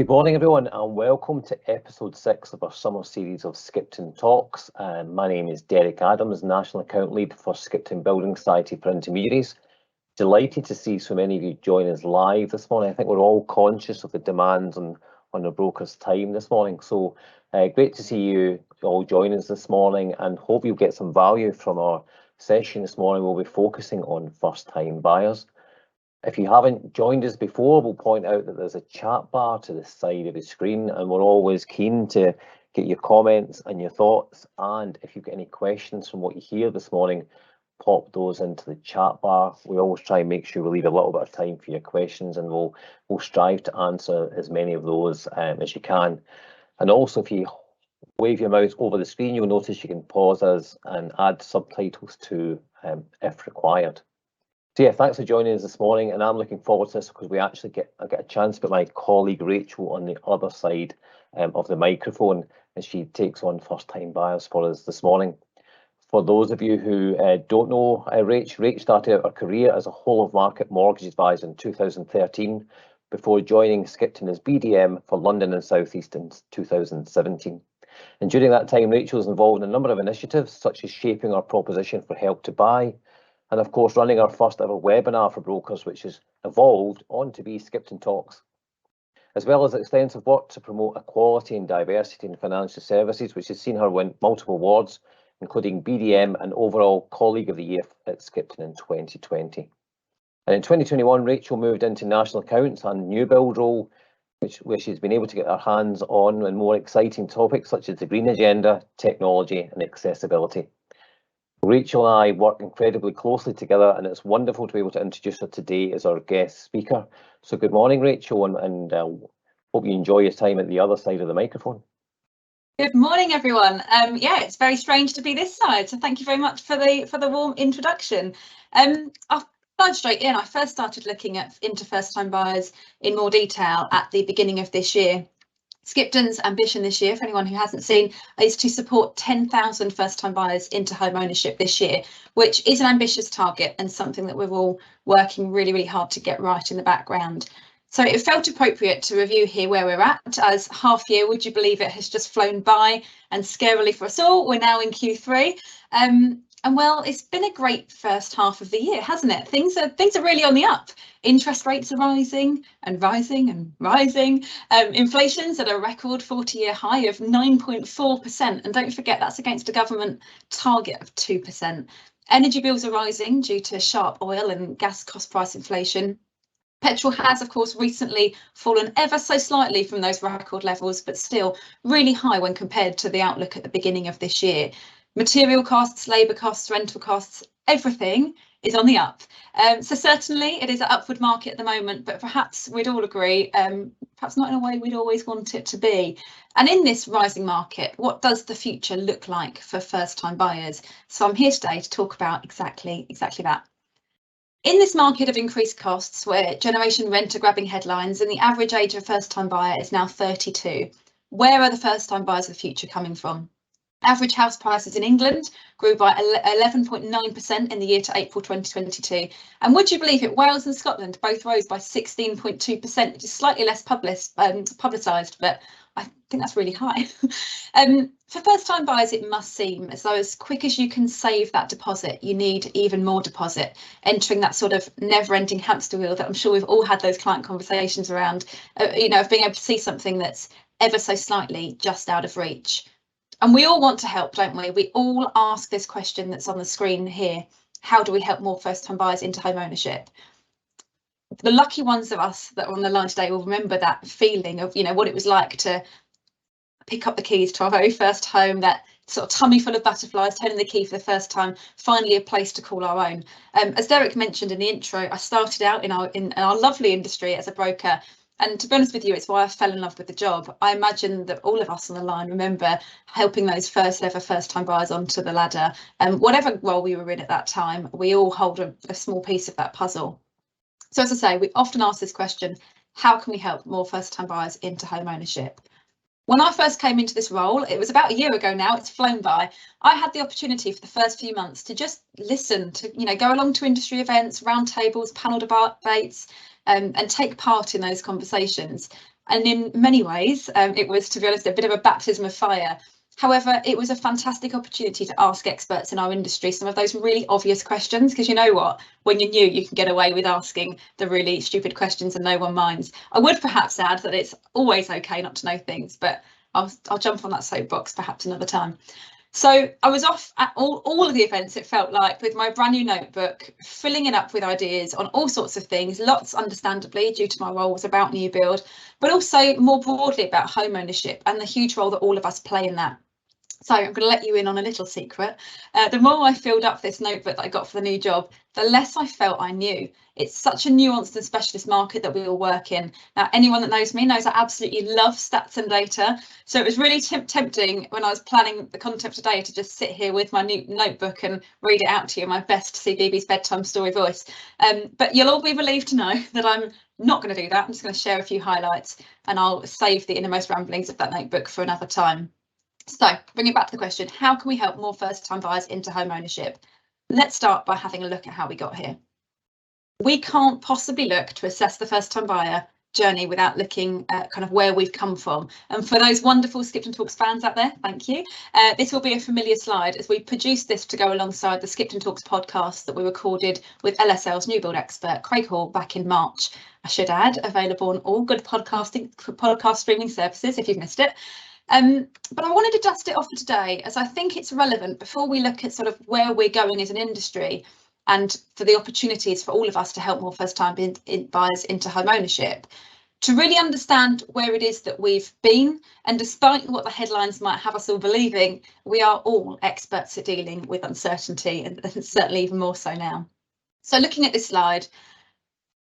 Good morning, everyone, and welcome to episode 6 of our summer series of Skipton Talks. My name is Derek Adams, National Account Lead for Skipton Building Society for Intermediaries. Delighted to see so many of you join us live this morning. I think we're all conscious of the demands on the brokers' time this morning. So great to see you all join us this morning, and hope you'll get some value from our session this morning. We'll be focusing on first-time buyers. If you haven't joined us before, we'll point out that there's a chat bar to the side of the screen, and we're always keen to get your comments and your thoughts. And if you've got any questions from what you hear this morning, pop those into the chat bar. We always try and make sure we leave a little bit of time for your questions, and we'll strive to answer as many of those as you can. And also, if you wave your mouse over the screen, you'll notice you can pause us and add subtitles too if required. So yeah, thanks for joining us this morning, and I'm looking forward to this because we actually get a chance to put my colleague Rachel on the other side of the microphone as she takes on first-time buyers for us this morning. For those of you who don't know Rach started out her career as a whole-of-market mortgage advisor in 2013 before joining Skipton as BDM for London and South East in 2017. And during that time, Rachel was involved in a number of initiatives, such as shaping our proposition for Help to Buy, and of course running our first ever webinar for brokers, which has evolved on to be Skipton Talks, as well as extensive work to promote equality and diversity in financial services, which has seen her win multiple awards, including BDM and overall Colleague of the Year at Skipton in 2020. And in 2021, Rachel moved into national accounts and new build role, where she's been able to get her hands on more exciting topics such as the green agenda, technology and accessibility. Rachel and I work incredibly closely together, and it's wonderful to be able to introduce her today as our guest speaker. So good morning, Rachel, and hope you enjoy your time at the other side of the microphone. Good morning, everyone. Yeah, it's very strange to be this side, so thank you very much for the warm introduction. I'll dive straight in. I first started looking into first-time buyers in more detail at the beginning of this year. Skipton's ambition this year, for anyone who hasn't seen, is to support 10,000 first-time buyers into home ownership this year, which is an ambitious target and something that we're all working really, really hard to get right in the background. So it felt appropriate to review here where we're at, as half year, would you believe it, has just flown by, and scarily for us all, we're now in Q3. And well, it's been a great first half of the year, hasn't it? Things are really on the up. Interest rates are rising and rising and rising. Inflation's at a record 40-year high of 9.4%. And don't forget, that's against a government target of 2%. Energy bills are rising due to sharp oil and gas cost price inflation. Petrol has, of course, recently fallen ever so slightly from those record levels, but still really high when compared to the outlook at the beginning of this year. Material costs, labour costs, rental costs, everything is on the up. So certainly it is an upward market at the moment, but perhaps we'd all agree, perhaps not in a way we'd always want it to be. And in this rising market, what does the future look like for first-time buyers? So I'm here today to talk about exactly that. In this market of increased costs, where Generation Rent are grabbing headlines and the average age of first-time buyer is now 32, where are the first-time buyers of the future coming from? Average house prices in England grew by 11.9% in the year to April 2022. And would you believe it, Wales and Scotland both rose by 16.2%, which is slightly less publicised, but I think that's really high. For first-time buyers, it must seem as though as quick as you can save that deposit, you need even more deposit, entering that sort of never-ending hamster wheel that I'm sure we've all had those client conversations around, of being able to see something that's ever so slightly just out of reach. And we all want to help, don't we? We all ask this question that's on the screen here. How do we help more first-time buyers into home ownership? The lucky ones of us that are on the line today will remember that feeling of, what it was like to pick up the keys to our very first home, that sort of tummy full of butterflies, turning the key for the first time, finally a place to call our own. As Derek mentioned in the intro, I started out in our lovely industry as a broker. And to be honest with you, it's why I fell in love with the job. I imagine that all of us on the line remember helping those first-time buyers onto the ladder. And whatever role we were in at that time, we all hold a small piece of that puzzle. So as I say, we often ask this question, how can we help more first-time buyers into home ownership? When I first came into this role, it was about a year ago now, it's flown by. I had the opportunity for the first few months to just listen to, go along to industry events, roundtables, panel debates, and take part in those conversations. And in many ways, it was, to be honest, a bit of a baptism of fire. However, it was a fantastic opportunity to ask experts in our industry some of those really obvious questions, because you know what, when you're new, you can get away with asking the really stupid questions and no one minds. I would perhaps add that it's always okay not to know things, but I'll jump on that soapbox perhaps another time. So I was off at all of the events, it felt like, with my brand new notebook, filling it up with ideas on all sorts of things, lots understandably due to my role was about new build, but also more broadly about home ownership and the huge role that all of us play in that. So I'm going to let you in on a little secret. The more I filled up this notebook that I got for the new job, the less I felt I knew. It's such a nuanced and specialist market that we all work in. Now, anyone that knows me knows I absolutely love stats and data. So it was really tempting when I was planning the content today to just sit here with my new notebook and read it out to you in my best CBeebies bedtime story voice. But you'll all be relieved to know that I'm not going to do that. I'm just going to share a few highlights and I'll save the innermost ramblings of that notebook for another time. So bringing it back to the question, how can we help more first-time buyers into home ownership? Let's start by having a look at how we got here. We can't possibly look to assess the first-time buyer journey without looking at kind of where we've come from. And for those wonderful Skipton Talks fans out there, thank you. This will be a familiar slide as we produced this to go alongside the Skipton Talks podcast that we recorded with LSL's new build expert, Craig Hall, back in March. I should add, available on all good podcast streaming services if you've missed it. But I wanted to dust it off for today, as I think it's relevant before we look at sort of where we're going as an industry and for the opportunities for all of us to help more first-time buyers into home ownership, to really understand where it is that we've been. And despite what the headlines might have us all believing, we are all experts at dealing with uncertainty, and certainly even more so now. So looking at this slide,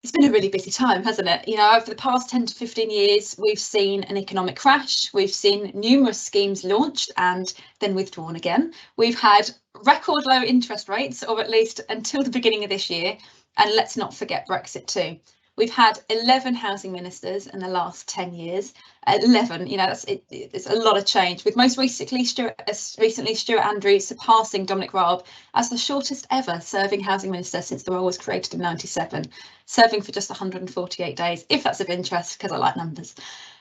it's been a really busy time, hasn't it? You know, over the past 10 to 15 years, we've seen an economic crash. We've seen numerous schemes launched and then withdrawn again. We've had record low interest rates, or at least until the beginning of this year. And let's not forget Brexit too. We've had 11 housing ministers in the last 10 years. 11, you know, it's a lot of change, with most recently Stuart Andrews surpassing Dominic Raab as the shortest ever serving housing minister since the role was created in '97, serving for just 148 days, if that's of interest, because I like numbers.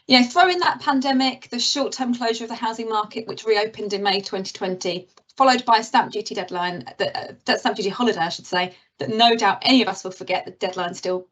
You know, throw in that pandemic, the short-term closure of the housing market, which reopened in May 2020, followed by a stamp duty deadline, that stamp duty holiday, I should say, that no doubt any of us will forget. The deadline still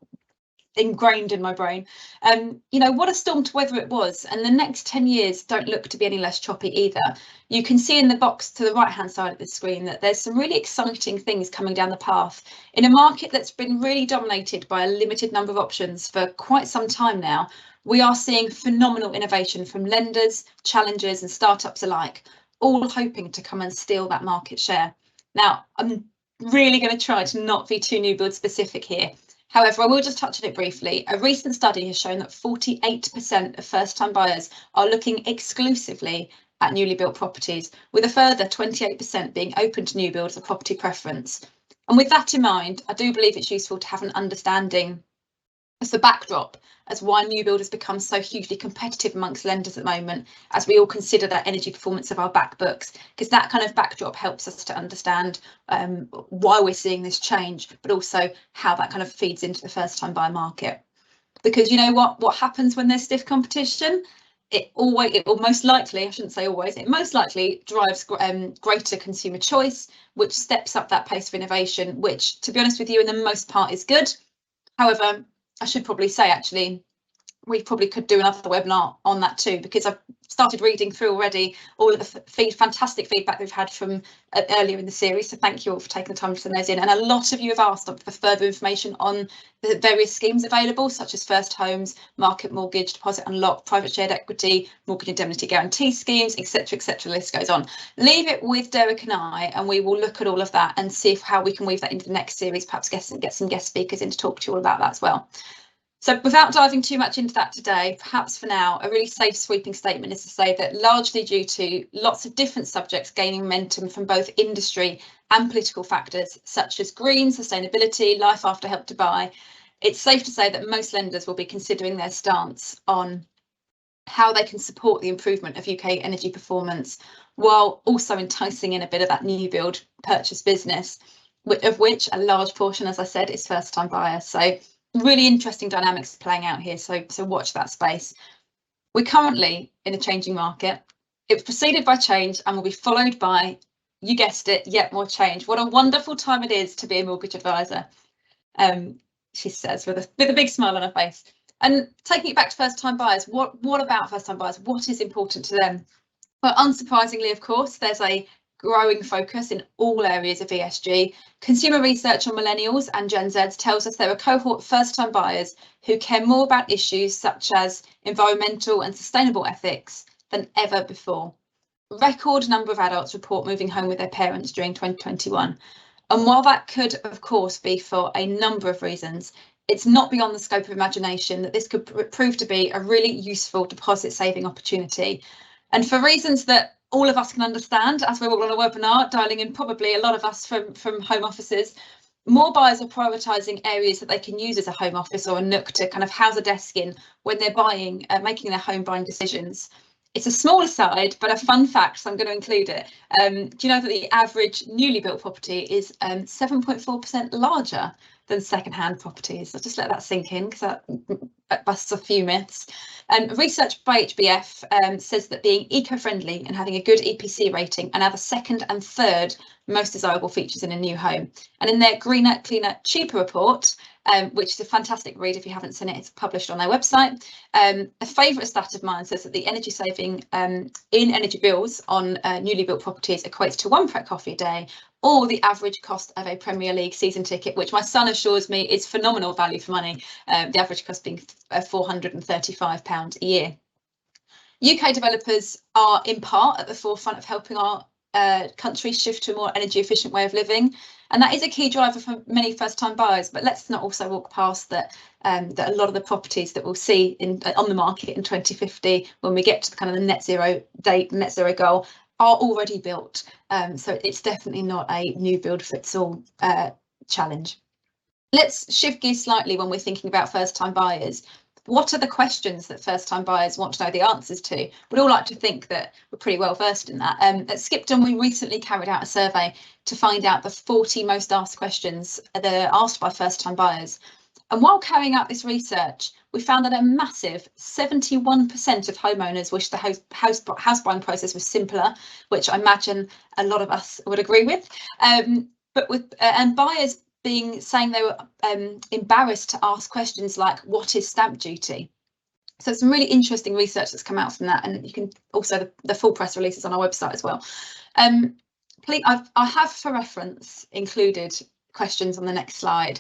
ingrained in my brain. You know, what a storm to weather it was, and the next 10 years don't look to be any less choppy either. You can see in the box to the right hand side of the screen that there's some really exciting things coming down the path in a market that's been really dominated by a limited number of options for quite some time now. We are seeing phenomenal innovation from lenders, challengers and startups alike, all hoping to come and steal that market share. Now, I'm really going to try to not be too new build specific here. However, I will just touch on it briefly. A recent study has shown that 48% of first-time buyers are looking exclusively at newly built properties, with a further 28% being open to new build as a property preference. And with that in mind, I do believe it's useful to have an understanding as the backdrop as why new build has become so hugely competitive amongst lenders at the moment, as we all consider that energy performance of our back books, because that kind of backdrop helps us to understand why we're seeing this change, but also how that kind of feeds into the first time buyer market. Because you know what happens when there's stiff competition? It most likely, I shouldn't say always, it most likely drives greater consumer choice, which steps up that pace of innovation, which, to be honest with you, in the most part is good. However, I should probably say, actually, we probably could do another webinar on that too, because I've started reading through already all of the fantastic feedback we've had from earlier in the series. So thank you all for taking the time to send those in. And a lot of you have asked for further information on the various schemes available, such as first homes, market mortgage, deposit unlock, private shared equity, mortgage indemnity guarantee schemes, etc., etc. The list goes on. Leave it with Derek and I, and we will look at all of that and see how we can weave that into the next series, perhaps get some guest speakers in to talk to you all about that as well. So without diving too much into that today, perhaps for now, a really safe sweeping statement is to say that largely due to lots of different subjects gaining momentum from both industry and political factors, such as green, sustainability, life after Help to Buy, it's safe to say that most lenders will be considering their stance on how they can support the improvement of UK energy performance, while also enticing in a bit of that new build purchase business, of which a large portion, as I said, is first time buyers. So really interesting dynamics playing out here, so watch that space. We're currently in a changing market. It was preceded by change and will be followed by, you guessed it, yet more change. What a wonderful time it is to be a mortgage advisor, she says with a big smile on her face. And taking it back to first-time buyers, what about first-time buyers? What is important to them? Well, unsurprisingly, of course, there's a growing focus in all areas of ESG. Consumer research on millennials and Gen Z tells us there are cohort first-time buyers who care more about issues such as environmental and sustainable ethics than ever before. Record number of adults report moving home with their parents during 2021. And while that could, of course, be for a number of reasons, it's not beyond the scope of imagination that this could prove to be a really useful deposit saving opportunity. And for reasons that all of us can understand, as we're all on a webinar, dialing in probably a lot of us from home offices, more buyers are prioritising areas that they can use as a home office or a nook to kind of house a desk in when they're buying, making their home buying decisions. It's a small aside, but a fun fact, so I'm going to include it. Do you know that the average newly built property is 7.4% larger than second-hand properties? I'll just let that sink in because that busts a few myths. Research by HBF says that being eco-friendly and having a good EPC rating are now the second and third most desirable features in a new home. And in their Greener, Cleaner, Cheaper report, which is a fantastic read if you haven't seen it, it's published on their website. A favourite stat of mine says that the energy saving in energy bills on newly built properties equates to 1 prep coffee a day, or the average cost of a Premier League season ticket, which my son assures me is phenomenal value for money, the average cost being £435 a year. UK developers are in part at the forefront of helping our country shift to a more energy efficient way of living, and that is a key driver for many first-time buyers. But let's not also walk past that that a lot of the properties that we'll see on the market in 2050, when we get to the kind of the net zero goal, are already built. So it's definitely not a new build fits all challenge. Let's shift gears slightly when we're thinking about first-time buyers. What are the questions that first-time buyers want to know the answers to? We'd all like to think that we're pretty well versed in that. At Skipton, we recently carried out a survey to find out the 40 most asked questions that are asked by first-time buyers. And while carrying out this research, we found that a massive 71% of homeowners wish the house buying process was simpler, which I imagine a lot of us would agree with. But with buyers saying they were embarrassed to ask questions like, what is stamp duty? So some really interesting research that's come out from that, and you can also the full press releases on our website as well. I have for reference included questions on the next slide.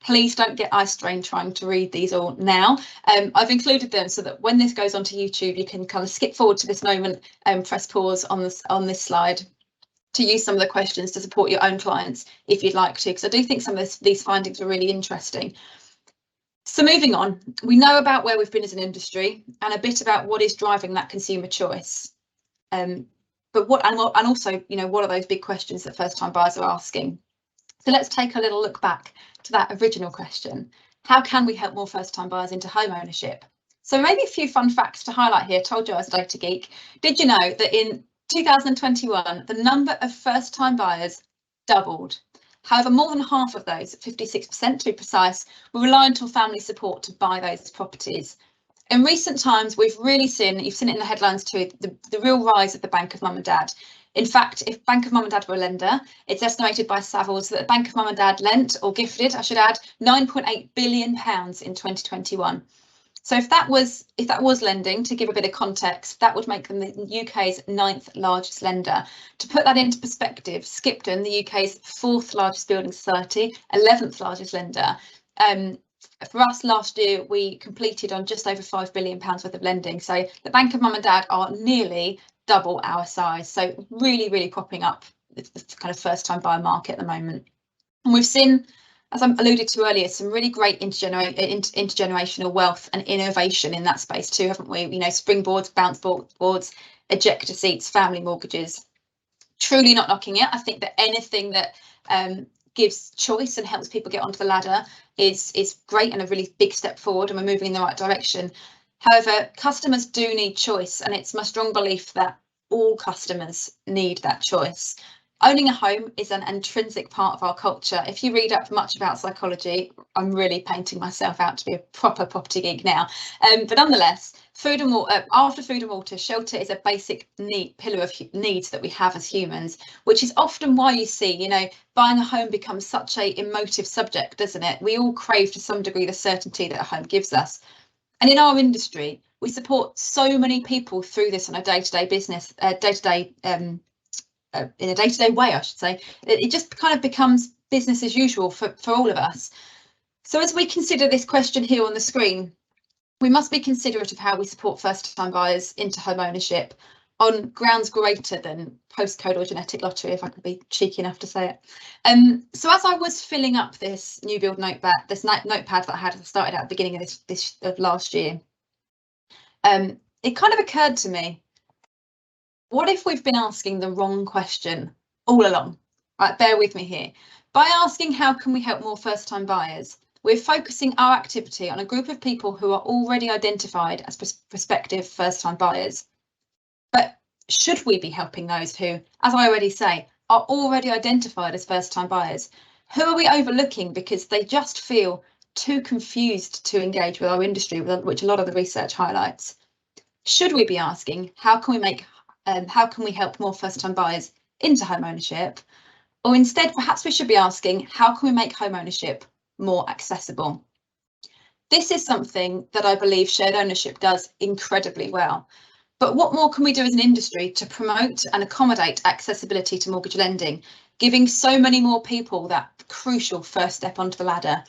Please don't get eye strain trying to read these all now. I've included them so that when this goes onto YouTube, you can kind of skip forward to this moment and press pause on this slide to use some of the questions to support your own clients if you'd like to, because I do think some of these findings are really interesting. So moving on, we know about where we've been as an industry and a bit about what is driving that consumer choice. But what also, you know, what are those big questions that first-time buyers are asking? So let's take a little look back to that original question. How can we help more first-time buyers into home ownership? So maybe a few fun facts to highlight here. Told you I was a data geek. Did you know that in 2021, the number of first-time buyers doubled? However, more than half of those, 56% to be precise, were reliant on family support to buy those properties. In recent times, we've really seen, you've seen it in the headlines too, the real rise of the Bank of Mum and Dad. In fact, if Bank of Mum and Dad were a lender, it's estimated by Savills that the Bank of Mum and Dad lent, or gifted, I should add, £9.8 billion in 2021. So if that was lending, to give a bit of context, that would make them the UK's 9th largest lender. To put that into perspective, Skipton, the UK's 4th largest building society, 11th largest lender. For us last year, we completed on just over £5 billion worth of lending. So the Bank of Mum and Dad are nearly double our size. So really, really propping up the kind of first-time buyer market at the moment. And we've seen, as I alluded to earlier, some really great intergenerational wealth and innovation in that space too, haven't we? You know, springboards, bounce boards, ejector seats, family mortgages. Truly not knocking it. I think that anything that gives choice and helps people get onto the ladder is great and a really big step forward, and we're moving in the right direction. However, customers do need choice, and it's my strong belief that all customers need that choice. Owning a home is an intrinsic part of our culture. If you read up much about psychology, I'm really painting myself out to be a proper property geek now. But nonetheless, food and water, after food and water, shelter is a basic pillar of needs that we have as humans, which is often why you see, you know, buying a home becomes such a emotive subject, doesn't it? We all crave to some degree the certainty that a home gives us. And in our industry, we support so many people through this on a day-to-day business, in a day-to-day way, I should say. It just kind of becomes business as usual for all of us. So as we consider this question here on the screen, we must be considerate of how we support first-time buyers into home ownership on grounds greater than postcode or genetic lottery, if I could be cheeky enough to say it. So as I was filling up this new build notepad that I had started at the beginning of this of last year, it kind of occurred to me, what if we've been asking the wrong question all along? Right, bear with me here. By asking how can we help more first-time buyers, we're focusing our activity on a group of people who are already identified as prospective first-time buyers. But should we be helping those who, as I already say, are already identified as first-time buyers? Who are we overlooking because they just feel too confused to engage with our industry, which a lot of the research highlights? Should we be asking how can we help more first-time buyers into home ownership? Or instead, perhaps we should be asking, how can we make home ownership more accessible? This is something that I believe shared ownership does incredibly well. But what more can we do as an industry to promote and accommodate accessibility to mortgage lending, giving so many more people that crucial first step onto the ladder?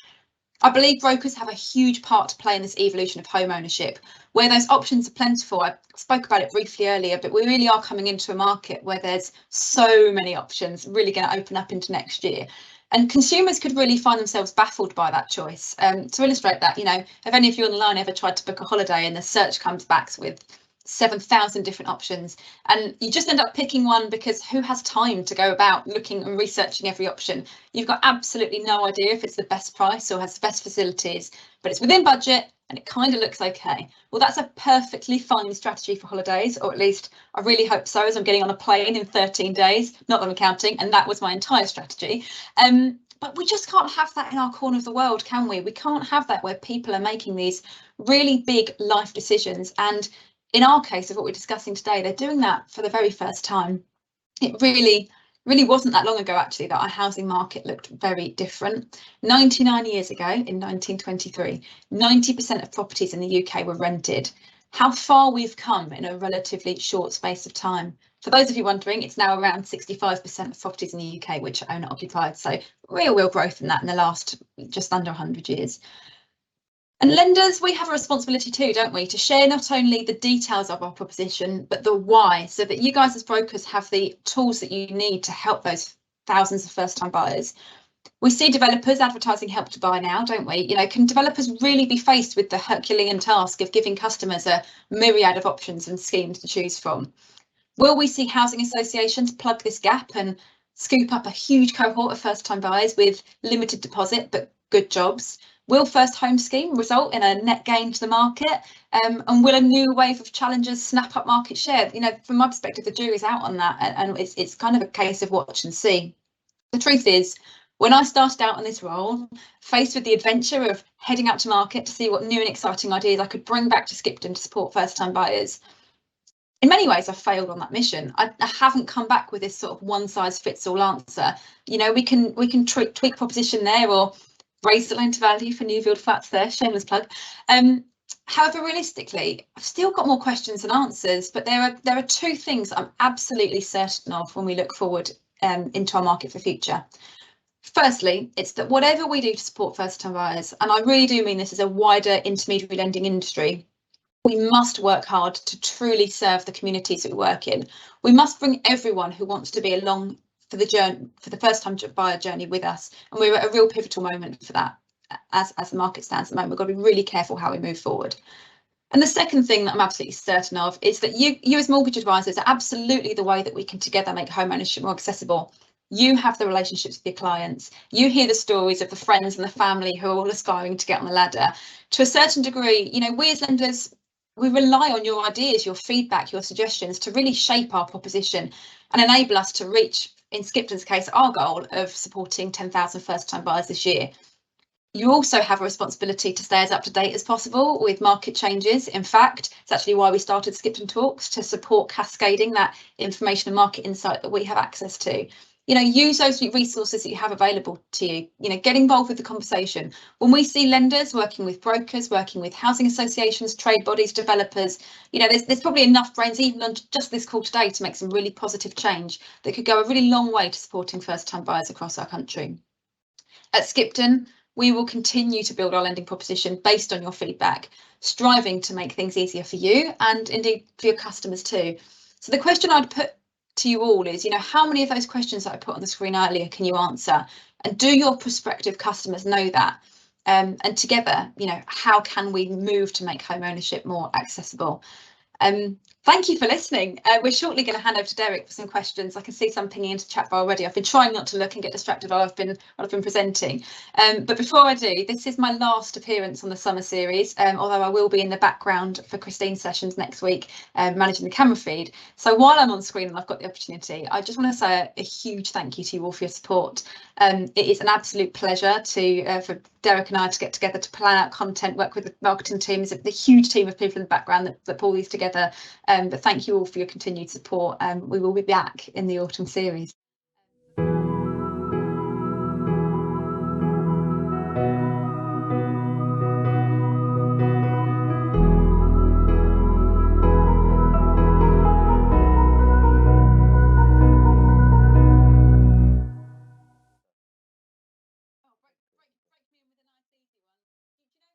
I believe brokers have a huge part to play in this evolution of home ownership, where those options are plentiful. I spoke about it briefly earlier, but we really are coming into a market where there's so many options really going to open up into next year. And consumers could really find themselves baffled by that choice. To illustrate that, you know, have any of you online ever tried to book a holiday and the search comes back with 7,000 different options, and you just end up picking one because who has time to go about looking and researching every option? You've got absolutely no idea if it's the best price or has the best facilities, but it's within budget and it kind of looks okay. Well, that's a perfectly fine strategy for holidays, or at least I really hope so, as I'm getting on a plane in 13 days, not that I'm counting, and that was my entire strategy. But we just can't have that in our corner of the world, can we? We can't have that where people are making these really big life decisions, and in our case of what we're discussing today, they're doing that for the very first time. It really wasn't that long ago, actually, that our housing market looked very different. 99 years ago, in 1923, 90% of properties in the UK were rented. How far we've come in a relatively short space of time. For those of you wondering, it's now around 65% of properties in the UK which are owner occupied. So real growth in that in the last just under 100 years. And lenders, we have a responsibility too, don't we, to share not only the details of our proposition, but the why, so that you guys as brokers have the tools that you need to help those thousands of first-time buyers. We see developers advertising Help to Buy now, don't we? You know, can developers really be faced with the Herculean task of giving customers a myriad of options and schemes to choose from? Will we see housing associations plug this gap and scoop up a huge cohort of first-time buyers with limited deposit but good jobs? Will First Home Scheme result in a net gain to the market? And will a new wave of challengers snap up market share? You know, from my perspective, the jury's out on that, and it's kind of a case of watch and see. The truth is, when I started out on this role, faced with the adventure of heading out to market to see what new and exciting ideas I could bring back to Skipton to support first-time buyers, in many ways, I failed on that mission. I haven't come back with this sort of one-size-fits-all answer. You know, we can tweak proposition there, or raise the loan to value for new build flats there, shameless plug. However, realistically, I've still got more questions than answers, but there are two things I'm absolutely certain of when we look forward into our market for future. Firstly, it's that whatever we do to support first-time buyers, and I really do mean this as a wider intermediary lending industry, we must work hard to truly serve the communities that we work in. We must bring everyone who wants to be along for the journey, for the first-time buyer journey with us, and we're at a real pivotal moment for that. As the market stands at the moment, we've got to be really careful how we move forward. And the second thing that I'm absolutely certain of is that you as mortgage advisors are absolutely the way that we can together make home ownership more accessible. You have the relationships with your clients. You hear the stories of the friends and the family who are all aspiring to get on the ladder. To a certain degree, you know, we as lenders, we rely on your ideas, your feedback, your suggestions to really shape our proposition and enable us to reach in Skipton's case, our goal of supporting 10,000 first-time buyers this year. You also have a responsibility to stay as up to date as possible with market changes. In fact, it's actually why we started Skipton Talks, to support cascading that information and market insight that we have access to. Use those resources that you have available to you. Get involved with the conversation. When we see lenders working with brokers, working with housing associations, trade bodies, developers, there's probably enough brains even on just this call today to make some really positive change that could go a really long way to supporting first-time buyers across our country. At Skipton, we will continue to build our lending proposition based on your feedback, striving to make things easier for you and indeed for your customers too. So the question I'd put to you all is, how many of those questions that I put on the screen earlier can you answer? And do your prospective customers know that? And together, how can we move to make home ownership more accessible? Thank you for listening. We're shortly going to hand over to Derek for some questions. I can see some pinging into chat bar already. I've been trying not to look and get distracted while I've been presenting. But before I do, this is my last appearance on the summer series, although I will be in the background for Christine's sessions next week, managing the camera feed. So while I'm on screen and I've got the opportunity, I just want to say a huge thank you to you all for your support. It is an absolute pleasure for Derek and I to get together to plan out content, work with the marketing teams, the huge team of people in the background that pull these together. But thank you all for your continued support. We will be back in the autumn series.